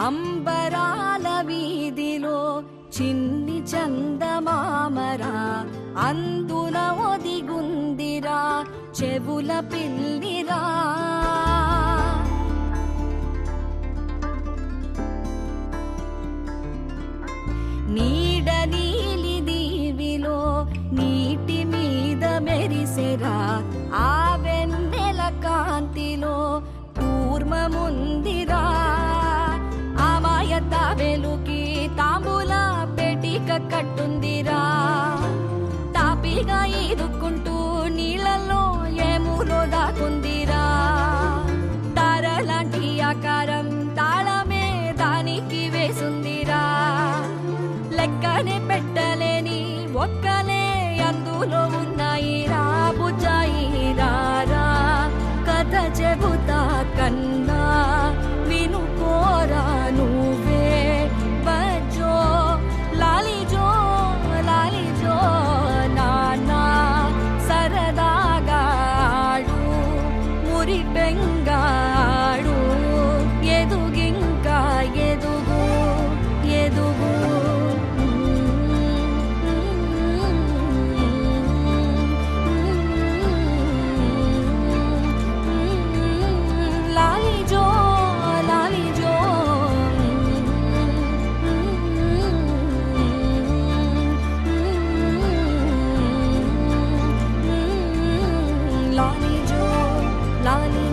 అంబరాల వీధిలో చిన్ని చందమామరా, అందున ఒదిగుందిరా చెవుల పిల్లిరా. నీడ నీలి దీవిలో నీటి మీద మెరిసెరా, ఆ వెన్నెల కాంతిలో కూర్మముందిరా. అమాయత వెలుకి తాంబూల పెటిక కట్టుందిరా, తాపిగా ఈదుకుంటూ నీళ్ళల్లో ఏములో దాకుందిరా. తారలాంటి ఆకారం తాళమే దానికి వేసుందిరా, లెక్కనే పెట్టలేని ఒక్కలే అందులో ఉన్నాయిరా. బుజ్జాయిరా కథ చెబుతా కన్నా వినుకోరా నువ్వే. బజ్జో లాలిజో లాలిజో నానా సరదాగా ఆడు, మురి బెంగాడు. ఎదుగింకా ఎదుగు ఎదుగు. లాలిజో లాలిజో లాలిజో లాలి